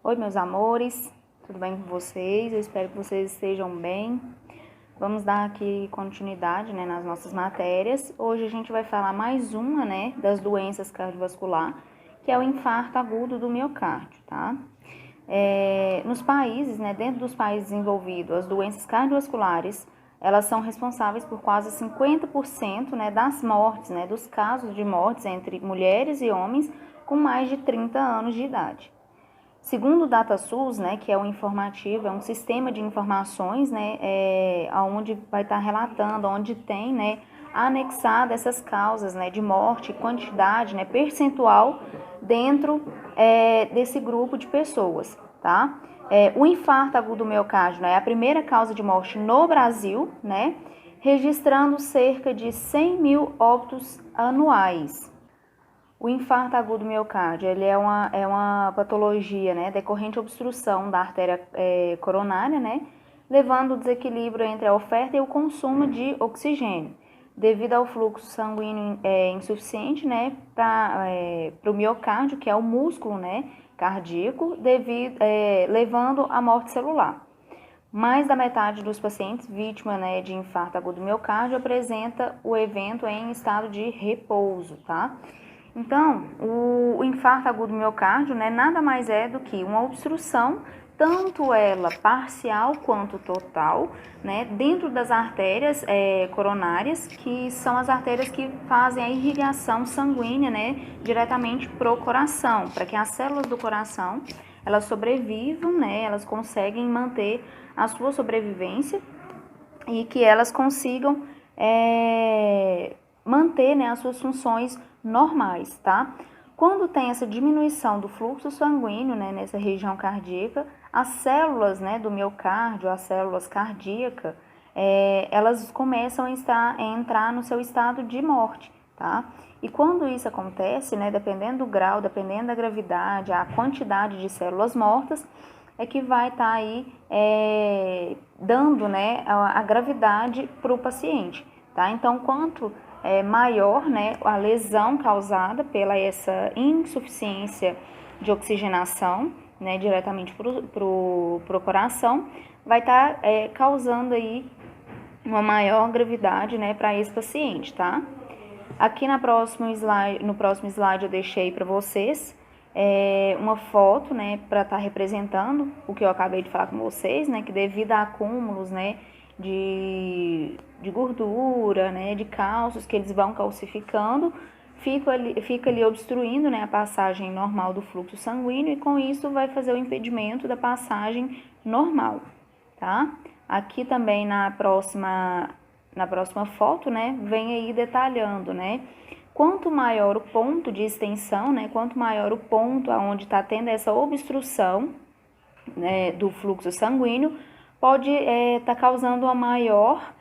Oi, meus amores, tudo bem com vocês? Eu espero que vocês estejam bem. Vamos dar aqui continuidade, nas nossas matérias. Hoje a gente vai falar mais uma, das doenças cardiovasculares, que é o infarto agudo do miocárdio, tá? Nos países, dentro dos países desenvolvidos, as doenças cardiovasculares, elas são responsáveis por quase 50%, das mortes, dos casos de mortes entre mulheres e homens com mais de 30 anos de idade. Segundo o DataSUS, que é um informativo, é um sistema de informações, onde vai estar relatando, onde tem, anexado essas causas, de morte, quantidade, percentual dentro desse grupo de pessoas, tá? O infarto agudo do miocárdio é a primeira causa de morte no Brasil, registrando cerca de 100 mil óbitos anuais. O infarto agudo do miocárdio, ele é uma patologia, decorrente de obstrução da artéria coronária, levando ao desequilíbrio entre a oferta e o consumo de oxigênio, devido ao fluxo sanguíneo insuficiente, para o miocárdio, que é o músculo, cardíaco, levando à morte celular. Mais da metade dos pacientes vítimas, de infarto agudo do miocárdio apresenta o evento em estado de repouso, tá? Então, o infarto agudo do miocárdio, nada mais é do que uma obstrução, tanto ela parcial quanto total, dentro das artérias coronárias, que são as artérias que fazem a irrigação sanguínea, diretamente para o coração, para que as células do coração, elas sobrevivam, elas conseguem manter a sua sobrevivência e que elas consigam manter, as suas funções normais, tá? Quando tem essa diminuição do fluxo sanguíneo, nessa região cardíaca, as células, do miocárdio, as células cardíacas, elas começam a entrar no seu estado de morte, tá? E quando isso acontece, dependendo do grau, dependendo da gravidade, a quantidade de células mortas, é que vai estar aí dando, a gravidade para o paciente, tá? Então, quanto maior, a lesão causada pela essa insuficiência de oxigenação, diretamente para o coração, vai estar causando aí uma maior gravidade, para esse paciente, tá? Aqui no próximo slide eu deixei para vocês uma foto, para estar representando o que eu acabei de falar com vocês, que devido a acúmulos, de gordura, de cálcios que eles vão calcificando, fica ali obstruindo, a passagem normal do fluxo sanguíneo e com isso vai fazer o impedimento da passagem normal, tá? Aqui também na próxima foto, vem aí detalhando, quanto maior o ponto de extensão, quanto maior o ponto onde está tendo essa obstrução, do fluxo sanguíneo, pode estar causando uma maior,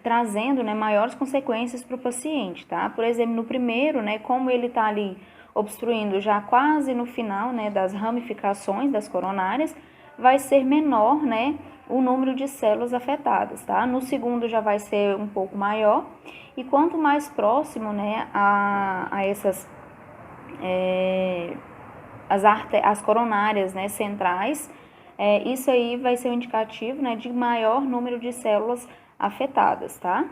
trazendo, maiores consequências para o paciente, tá? Por exemplo, no primeiro, como ele está ali obstruindo já quase no final, das ramificações das coronárias, vai ser menor, o número de células afetadas, tá? No segundo já vai ser um pouco maior, e quanto mais próximo, a essas as coronárias, centrais, isso aí vai ser um indicativo, de maior número de células afetadas, tá?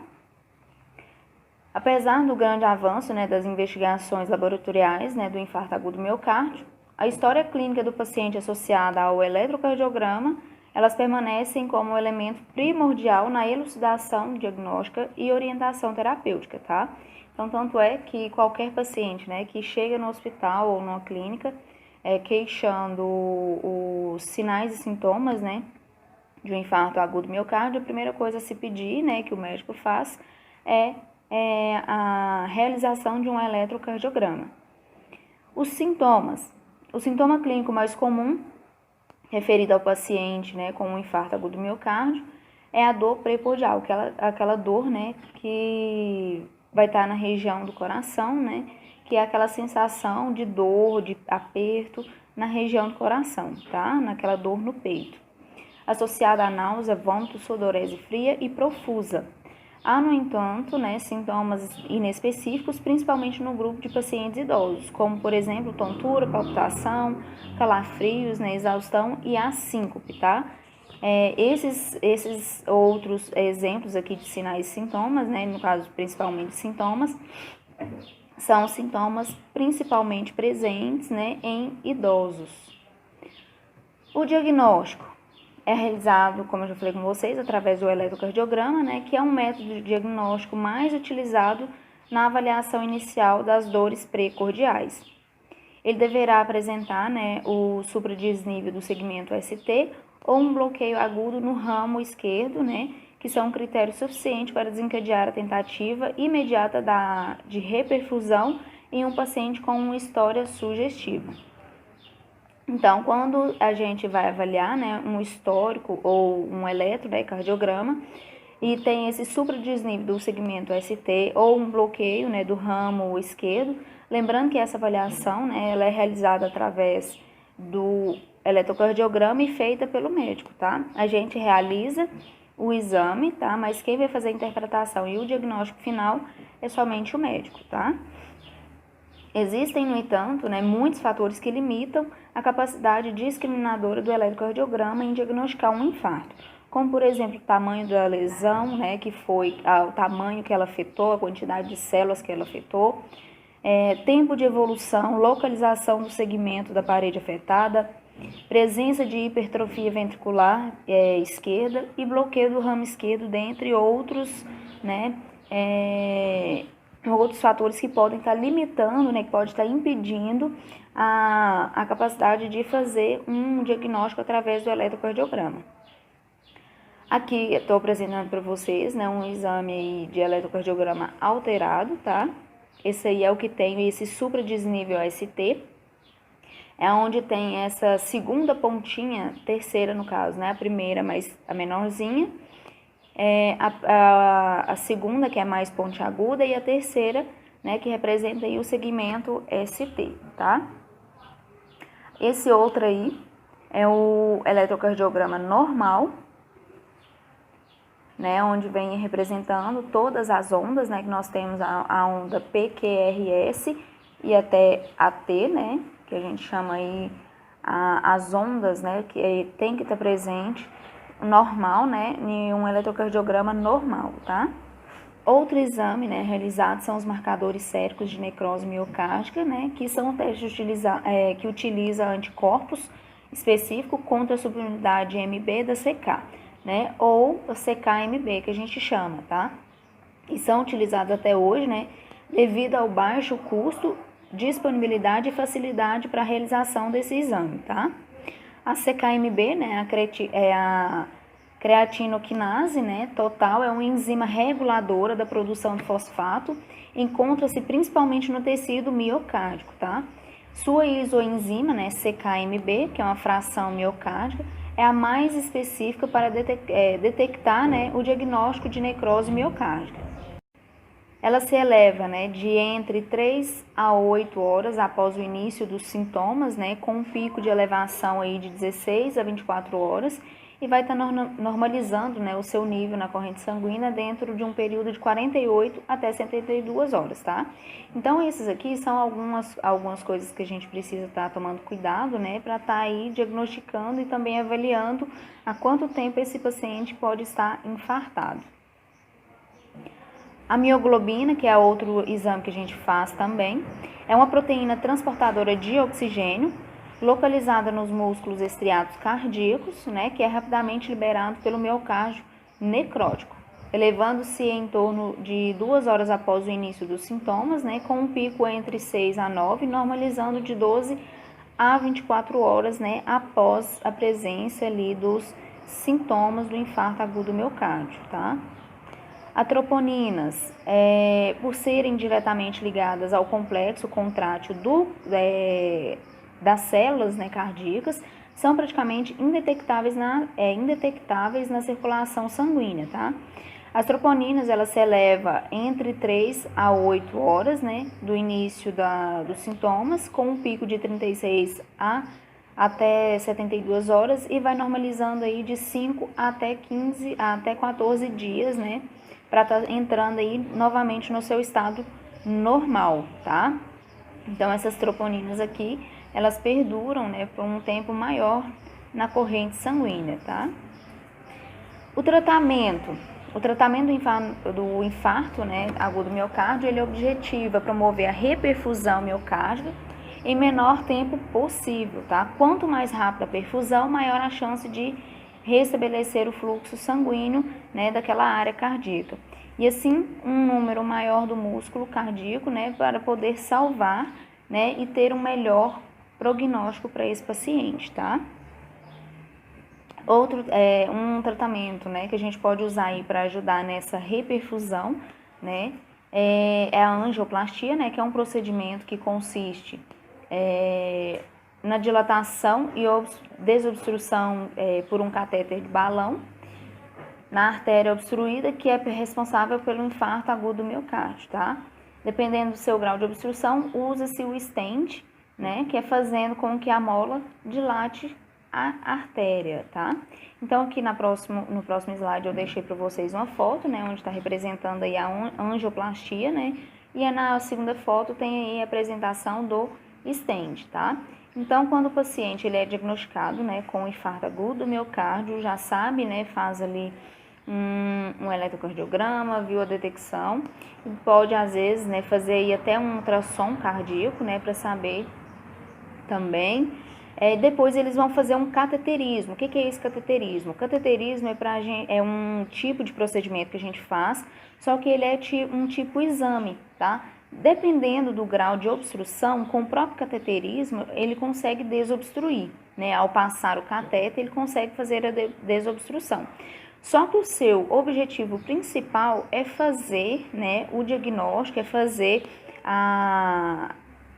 Apesar do grande avanço, das investigações laboratoriais, do infarto agudo do miocárdio, a história clínica do paciente associada ao eletrocardiograma, elas permanecem como elemento primordial na elucidação diagnóstica e orientação terapêutica, tá? Então, tanto é que qualquer paciente, que chega no hospital ou numa clínica, queixando os sinais e sintomas, de um infarto agudo do miocárdio, a primeira coisa a se pedir, que o médico faz, é a realização de um eletrocardiograma. Os sintomas. O sintoma clínico mais comum, referido ao paciente, com um infarto agudo do miocárdio, é a dor precordial, aquela dor, que vai estar na região do coração, que é aquela sensação de dor, de aperto na região do coração, tá? Naquela dor no peito. Associada a náusea, vômito, sudorese fria e profusa. Há, no entanto, né, sintomas inespecíficos, principalmente no grupo de pacientes idosos, como, por exemplo, tontura, palpitação, calafrios, né, exaustão e a síncope, tá? Esses outros exemplos aqui de sinais e sintomas, né, no caso, principalmente sintomas, são sintomas principalmente presentes, né, em idosos. O diagnóstico é realizado, como eu já falei com vocês, através do eletrocardiograma, né, que é um método de diagnóstico mais utilizado na avaliação inicial das dores precordiais. Ele deverá apresentar, né, o supradesnível do segmento ST ou um bloqueio agudo no ramo esquerdo, né, que são critérios suficientes para desencadear a tentativa imediata de reperfusão em um paciente com uma história sugestiva. Então, quando a gente vai avaliar, né, um histórico ou um eletrocardiograma e tem esse supradesnível do segmento ST ou um bloqueio, né, do ramo esquerdo, lembrando que essa avaliação, né, ela é realizada através do eletrocardiograma e feita pelo médico, tá? A gente realiza o exame, tá? Mas quem vai fazer a interpretação e o diagnóstico final é somente o médico, tá? Existem, no entanto, né, muitos fatores que limitam a capacidade discriminadora do eletrocardiograma em diagnosticar um infarto, como, por exemplo, o tamanho da lesão, né, que foi o tamanho que ela afetou, a quantidade de células que ela afetou, tempo de evolução, localização do segmento da parede afetada, presença de hipertrofia ventricular esquerda e bloqueio do ramo esquerdo, dentre outros, né, outros fatores que podem estar limitando, né, que pode estar impedindo a capacidade de fazer um diagnóstico através do eletrocardiograma. Aqui eu estou apresentando para vocês, né, um exame aí de eletrocardiograma alterado, tá? Esse aí é o que tem esse supradesnível ST, é onde tem essa segunda pontinha, terceira no caso, né, a primeira, mas a menorzinha, a segunda, que é mais pontiaguda, e a terceira, né, que representa aí o segmento ST, tá? Esse outro aí é o eletrocardiograma normal, né, onde vem representando todas as ondas, né, que nós temos a onda PQRS e até AT, né, que a gente chama aí as ondas, né, que tem que estar presente normal, né, em um eletrocardiograma normal, tá? Outro exame, né, realizado são os marcadores séricos de necrose miocárdica, né, que são testes que utiliza anticorpos específicos contra a subunidade MB da CK, né, ou a CK-MB, que a gente chama, tá? E são utilizados até hoje, né, devido ao baixo custo, disponibilidade e facilidade para a realização desse exame, tá? A CK-MB, né, a creatinoquinase, né, total, é uma enzima reguladora da produção de fosfato, encontra-se principalmente no tecido miocárdico, tá? Sua isoenzima, né, CK-MB, que é uma fração miocárdica, é a mais específica para detectar, né, o diagnóstico de necrose miocárdica. Ela se eleva, né, de entre 3 a 8 horas após o início dos sintomas, né, com um pico de elevação aí de 16 a 24 horas, e vai estar normalizando, né, o seu nível na corrente sanguínea dentro de um período de 48 até 72 horas, tá? Então, esses aqui são algumas coisas que a gente precisa estar tomando cuidado, né, para estar aí diagnosticando e também avaliando há quanto tempo esse paciente pode estar infartado. A mioglobina, que é outro exame que a gente faz também, é uma proteína transportadora de oxigênio, localizada nos músculos estriados cardíacos, né, que é rapidamente liberado pelo miocárdio necrótico, elevando-se em torno de 2 horas após o início dos sintomas, né, com um pico entre 6 a 9, normalizando de 12 a 24 horas, né, após a presença ali dos sintomas do infarto agudo do miocárdio, tá? As troponinas, por serem diretamente ligadas ao complexo contrátil das células, né, cardíacas, são praticamente indetectáveis na circulação sanguínea, tá? As troponinas, ela se eleva entre 3 a 8 horas, né, do início dos sintomas, com um pico de 36 até 72 horas, e vai normalizando aí de 5 até 14 dias, né, para estar entrando aí novamente no seu estado normal, tá? Então, essas troponinas aqui, elas perduram, né, por um tempo maior na corrente sanguínea, tá? O tratamento do infarto, né, agudo do miocárdio, ele objetiva promover a reperfusão miocárdica em menor tempo possível, tá? Quanto mais rápida a perfusão, maior a chance de restabelecer o fluxo sanguíneo, né, daquela área cardíaca. E assim, um número maior do músculo cardíaco, né, para poder salvar, né, e ter um melhor prognóstico para esse paciente, tá? Um tratamento, né, que a gente pode usar aí para ajudar nessa reperfusão, né, é a angioplastia, né, que é um procedimento que consiste na dilatação e desobstrução por um catéter de balão na artéria obstruída, que é responsável pelo infarto agudo do miocárdio, tá? Dependendo do seu grau de obstrução, usa-se o stent, né, que é fazendo com que a mola dilate a artéria, tá? Então, aqui no próximo slide eu deixei para vocês uma foto, né, onde está representando aí a angioplastia, né, e na segunda foto tem aí a apresentação do stent, tá? Então, quando o paciente ele é diagnosticado, né, com infarto agudo do miocárdio, já sabe, né, faz ali um eletrocardiograma, viu a detecção, e pode às vezes, né, fazer aí até um ultrassom cardíaco, né, para saber também. Depois eles vão fazer um cateterismo. O que é esse cateterismo? O cateterismo é um tipo de procedimento que a gente faz, só que ele é um tipo exame, tá? Dependendo do grau de obstrução, com o próprio cateterismo, ele consegue desobstruir, né? Ao passar o catéter, ele consegue fazer a desobstrução. Só que o seu objetivo principal é fazer, né, o diagnóstico, é fazer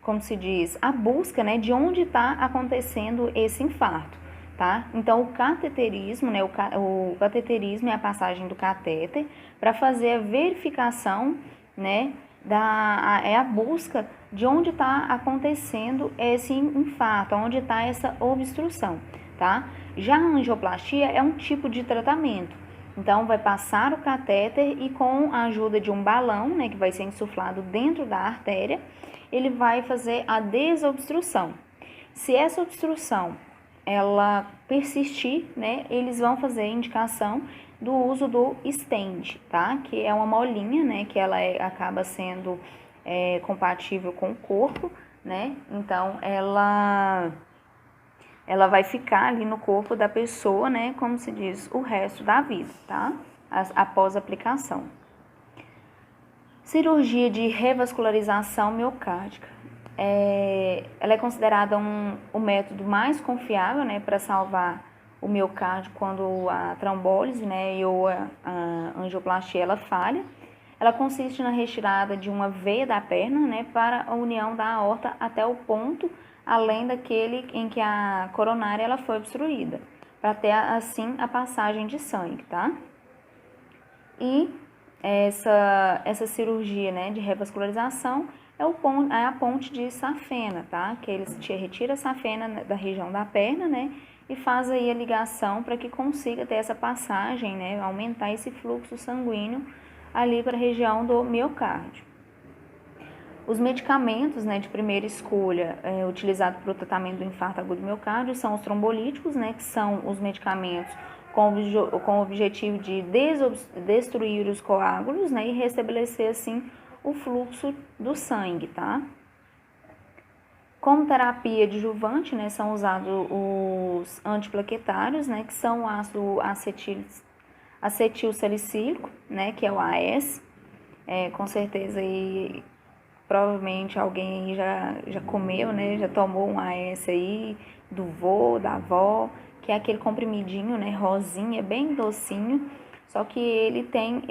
como se diz, a busca, né, de onde está acontecendo esse infarto, tá? Então, o cateterismo, né, o cateterismo é a passagem do catéter para fazer a verificação, né, é a busca de onde está acontecendo esse infarto, onde está essa obstrução, tá? Já a angioplastia é um tipo de tratamento. Então, vai passar o catéter e com a ajuda de um balão, né, que vai ser insuflado dentro da artéria, ele vai fazer a desobstrução. Se essa obstrução ela persistir, né, eles vão fazer a indicação do uso do stent, tá? Que é uma molinha, né, que ela acaba sendo compatível com o corpo, né? Então, ela vai ficar ali no corpo da pessoa, né, como se diz, o resto da vida, tá? Após a aplicação. Cirurgia de revascularização miocárdica. Ela é considerada o método mais confiável, né, para salvar o miocárdio quando a trombólise, né, ou a angioplastia ela falha. Ela consiste na retirada de uma veia da perna, né, para a união da aorta até o ponto além daquele em que a coronária ela foi obstruída, para ter assim a passagem de sangue, tá? E essa cirurgia, né, de revascularização é a ponte de safena, tá? Que eles retiram a safena da região da perna, né, e faz aí a ligação para que consiga ter essa passagem, né, aumentar esse fluxo sanguíneo ali para a região do miocárdio. Os medicamentos, né, de primeira escolha utilizados para o tratamento do infarto agudo do miocárdio são os trombolíticos, né, que são os medicamentos com o objetivo de destruir os coágulos, né, e restabelecer assim o fluxo do sangue, tá? Como terapia adjuvante, né, são usados os antiplaquetários, né, que são o ácido acetilsalicílico, né, que é o AS. Com certeza aí provavelmente alguém já comeu, né, já tomou um AS aí do vô, da avó, que é aquele comprimidinho, né, rosinha, bem docinho, só que ele tem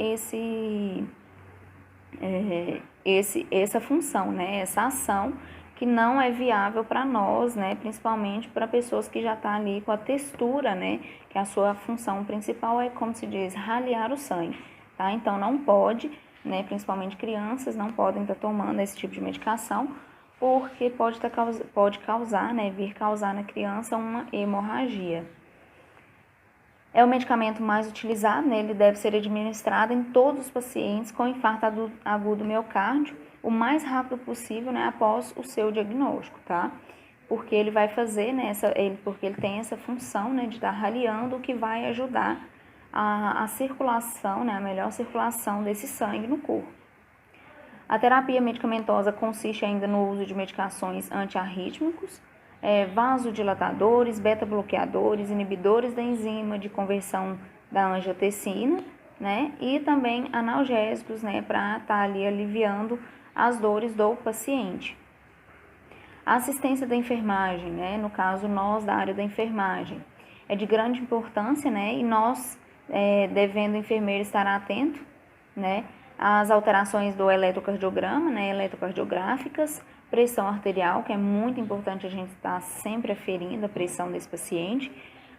essa função, né, essa ação que não é viável para nós, né, principalmente para pessoas que já estão ali com a textura, né, que a sua função principal é, como se diz, ralear o sangue, tá? Então não pode, né, principalmente crianças não podem estar tomando esse tipo de medicação, porque pode causar, né, vir causar na criança uma hemorragia. É o medicamento mais utilizado, né? Ele deve ser administrado em todos os pacientes com infarto agudo do miocárdio o mais rápido possível, né, após o seu diagnóstico, tá? Porque ele vai fazer, né, porque ele tem essa função, né, de estar raliando, o que vai ajudar a circulação, né, a melhor circulação desse sangue no corpo. A terapia medicamentosa consiste ainda no uso de medicações antiarrítmicos, vasodilatadores, beta-bloqueadores, inibidores da enzima de conversão da angiotensina, né, e também analgésicos, né, para estar ali aliviando as dores do paciente. A assistência da enfermagem, né, no caso nós da área da enfermagem, é de grande importância, né, e nós devendo o enfermeiro estar atento, né, às alterações do eletrocardiograma, né, eletrocardiográficas, pressão arterial, que é muito importante a gente estar sempre aferindo a pressão desse paciente,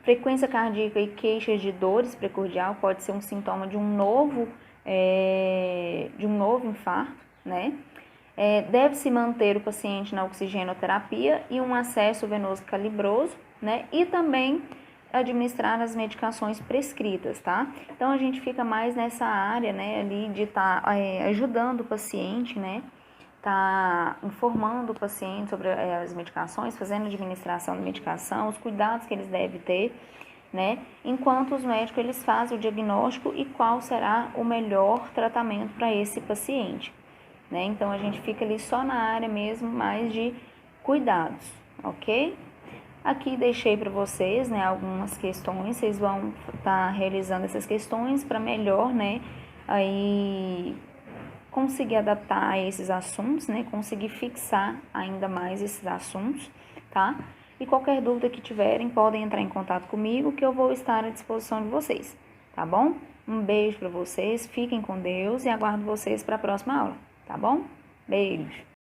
frequência cardíaca e queixas de dores precordial pode ser um sintoma de um novo infarto, né? Deve-se manter o paciente na oxigenoterapia e um acesso venoso calibroso, né? E também administrar as medicações prescritas, tá? Então, a gente fica mais nessa área, né, ali de estar ajudando o paciente, né? Tá informando o paciente sobre as medicações, fazendo a administração da medicação, os cuidados que eles devem ter, né? Enquanto os médicos, eles fazem o diagnóstico e qual será o melhor tratamento para esse paciente, né? Então, a gente fica ali só na área mesmo, mais de cuidados, ok? Aqui deixei para vocês, né, algumas questões, vocês vão estar realizando essas questões para melhor, né, aí conseguir adaptar a esses assuntos, né, conseguir fixar ainda mais esses assuntos, tá? E qualquer dúvida que tiverem, podem entrar em contato comigo, que eu vou estar à disposição de vocês, tá bom? Um beijo para vocês, fiquem com Deus e aguardo vocês para a próxima aula, tá bom? Beijo!